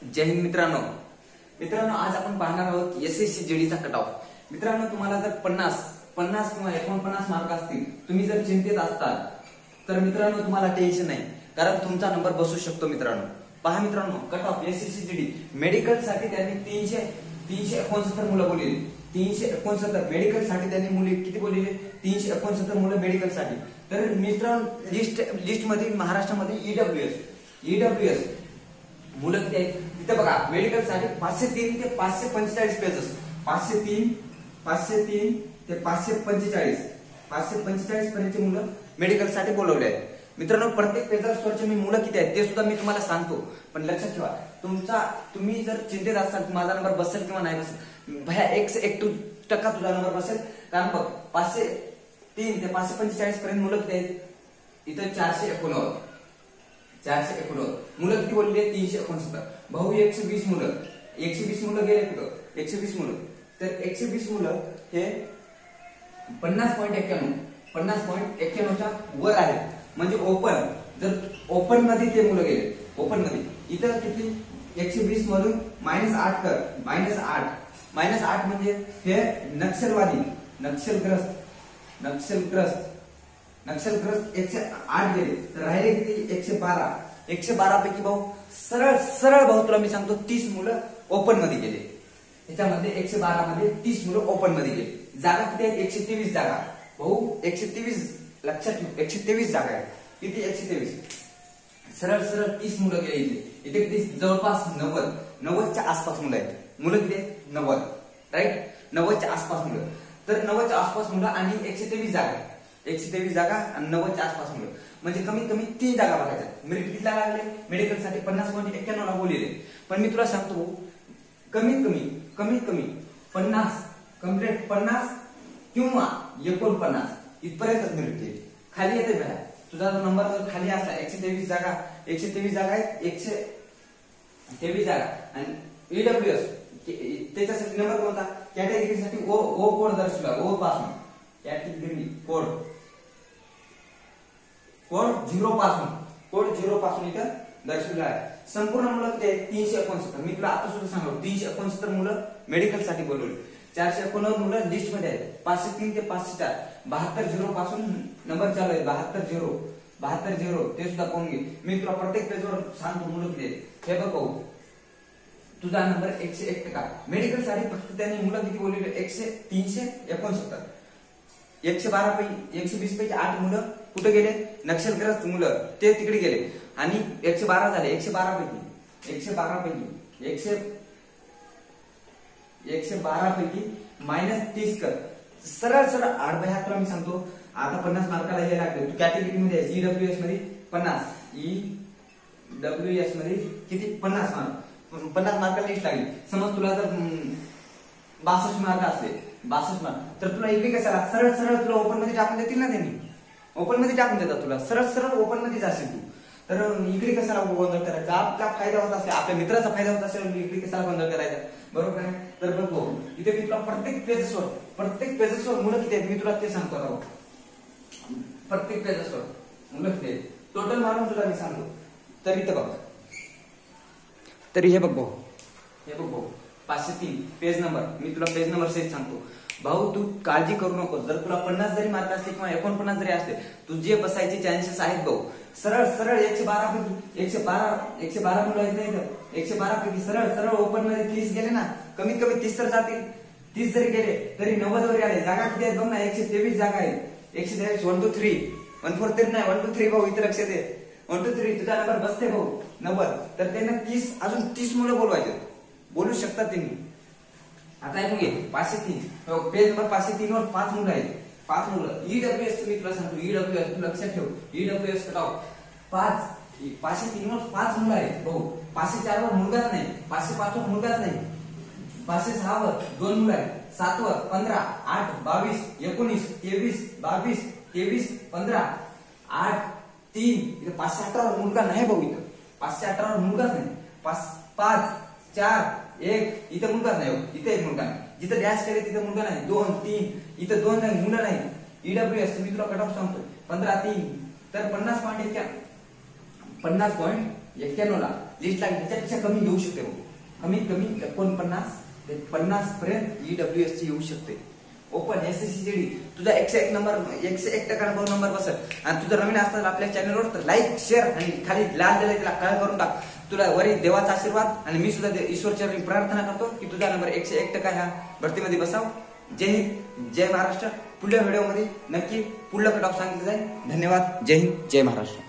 जय हिंद मित्रांनो आज आपण पाहणार आहोत एसएससी जीडीचा कट ऑफ। मित्रांनो तुम्हाला जर 50 किंवा 49 मार्क असतील, तुम्ही जर चिंतेत असताल तर मित्रांनो तुम्हाला टेन्शन नाही, कारण तुमचा नंबर बसू शकतो। मित्रांनो पहा मित्रांनो, cut off SSC GD medical साठी त्यांनी 369 मुलं बोलली। 369 मेडिकल साठी त्यांनी मुले किती बोलले? 369 मुलं मेडिकल साठी। तर मित्रांनो लिस्ट मध्ये महाराष्ट्रामध्ये ईडब्ल्यूएस मुलं किती आहेत तिथे बघा। मेडिकल साठी 503 ते 545 पेजेस, 503 ते 545 पर्यंतची मुलं मेडिकल साठी बोलवले आहेत। मित्रांनो प्रत्येक पेजरवरचे मी मुलं किती आहेत ते सुद्धा मी तुम्हाला सांगतो, पण लक्षात ठेवा तुम्ही जर चिंतेत असाल की माझा नंबर बसेल किंवा नाही बसेल, भया 1% तुझा नंबर बसेल। कारण बघ 503 ते 545 पर्यंत मुलं किती आहेत इथं? 489 मुलं किती बोलले? 369। भाऊ 120 मुलं गेले कुठं? 120 मुलं, तर 120 मुलं हे 50.91 च्या वर आहेत, म्हणजे ओपन। जर ओपन मध्ये ते मुलं गेले, ओपन मध्ये इथं किती? 120 मधून -8 कर, -8 म्हणजे हे नक्षलवादी, नक्षलग्रस्त 108 गेले, तर राहिले किती? 112 पैकी भाऊ सरळ भाऊ तुला मी सांगतो 30 मुलं ओपन मध्ये गेले। त्याच्यामध्ये 112 मध्ये 30 मुलं ओपन मध्ये गेले। जागा किती आहेत? 123 जागा भाऊ, 123 लक्षात ठेव, 123 जागा आहेत। किती? 123। सरळ 30 मुलं गेले इथे किती? जवळपास 90च्या आसपास मुलं आहेत। मुलं किती आहेत? 90, राईट, 90च्या आसपास मुलं। तर 90च्या आसपास मुलं आणि 123 जागा आणि 90च्या आसपास मुलं, म्हणजे कमीत कमी 3 जागा बघायच्या। मेरिट कितीला लागले? मेडिकल साठी 50.91 ला बोलले, पण मी तुला सांगतो कमीत कमी 50 कंप्लीट 50 किंवा 49 इथपर्यंतच मेरिट येईल। खाली येते बघा, तुझा जो नंबर जर खाली असला 123 जागा आहेत, 123 जागा आणि ईडब्ल्यूएस त्याच्यासाठी नंबर कोणता? कॅटेगरीसाठी ओ कोड दर्शवला, ओ पासून कॅटेगरी कोड 0 पासून इथं दर्शवला आहे। संपूर्ण मुलं किती आहेत? 369। मी तुला आता सुद्धा सांगतो 369 मुलं मेडिकल साठी बोलवली, 489 मुलं लिस्ट मध्ये आहेत। 503 ते 504 72 पासून नंबर चालू आहे, 72 ते सुद्धा कोण घे। मी तुला प्रत्येक पेजवर सांगतो मुलं किती आहेत। हे बघ तुझा नंबर 101%। मेडिकल साठी फक्त त्यांनी मुलं किती बोलवली? 369। 112 पैकी 120 पैकी 8 मुलं कुठे गेले? नक्षलग्रस्त मुलं ते तिकडे गेले, आणि 112 झाले। 112 पैकी -30 कर, सरळ आडभया तुला मी सांगतो। आता 50 मार्काला हे लागले, तू कॅटेगरी मध्ये आहेस, ईडब्ल्यूएस मध्ये 50, ईडब्ल्यूएस मध्ये किती? 50 मार्काला लिस्ट लागली। समज तुला जर 62 मार्क असले, 62 मार्क, तर तुला इकडे कशाला? सरळ तुला ओपन मध्ये टाकून देतील ना त्यांनी, ओपन मध्ये टाकून देतात तुला, सरळ ओपन मध्ये जाशील तू। तर इकडे कशाला गोंधळ करायचा? आपला फायदा होत असेल, आपल्या मित्राचा फायदा होत असेल, इकडे कशाला गोंधळ करायचा? बरोबर आहे? तर बघ इथे मी तुला प्रत्येक पेजेसवर मुलं किती आहेत मी तुला ते सांगतो राव। प्रत्येक पेजेसवर मुलं किती आहेत टोटल मारून तुला मी सांगतो। तर इथे बघ, तरी हे बघ भाऊ 503 पेज नंबर, मी तुला पेज नंबर सहित सांगतो। भाऊ तू काळजी करू नको, जर तुला 50 जरी मार्क असते किंवा 49 जरी असते, तुझे बसायचे चान्सेस आहेत भाऊ। सरळ 112 पैकी 112 मुलं आहेत ना इथं, 112 पैकी सरळ ओपन मध्ये 30 गेले ना, कमीत कमी 30 तर जातील। 30 जरी गेले तरी 90 वर आले। जागा किती आहेत बघ ना, 123 जागा आहेत। 123 1 2 3 1 4 3 नाही, 1 2 3 भाऊ इथे लक्षात दे, 1 2 3 तुझा नंबर बसते भाऊ 90। तर त्यांना 30 अजून 30 मुलं बोलू शकतात त्यांनी। आता हे बघ 503 पेज नंबर 503 वर 5 मुलं आहेत, 5 मुलं। ईडब्ल्यूएस मी तुला सांगतो, ईडब्ल्यूएस तू लक्षात ठेव, ईडब्ल्यूएस कट ऑफ 503 वर 5 मुलं आहेत भाऊ। 504 वर मुलगाच नाही, 505 वर मुलगाच नाही, 506 वर 2 मुलं आहेत, 7 वर 15, 8, 22, 19, 23, 22, 15, 8, 3 इथे 518 वर मुलगा नाही भाऊ, इथं 518 वर मुलगाच नाही, 5 4 1 इथे मुलगाच नाही, इथे एक मुलगा नाही, जिथे डॅश केले तिथे मुलगा नाही, 2 3 इथे 2 नाही, मुलं नाही। ईडब्ल्यूएस मी तुला कट ऑफ सांगतो 15 3, तर 50.91 91 ला लिस्ट लागली, त्याच्यापेक्षा कमी येऊ शकते भाऊ. कमीत कमी 49 ते 50 पर्यंत ईडब्ल्यूएस ची येऊ शकते. ओपन एसएससीजीडी तुझा 101 नंबर 101% नंबर बसत आणि तुझा नवीन असताना आपल्या चॅनलवर तर लाईक शेअर आणि खाली लाल दिला त्याला काळ करून टाक. तुला वरी देवाचा आशीर्वाद आणि मी सुद्धा ईश्वरचरणी प्रार्थना करतो की तुझा नंबर 101% ह्या भरतीमध्ये बसाव. जय हिंद जय महाराष्ट्र. पुढल्या व्हिडिओमध्ये नक्की पुढलं कट ऑफ सांगितलं जाईल. धन्यवाद. जय हिंद जय महाराष्ट्र.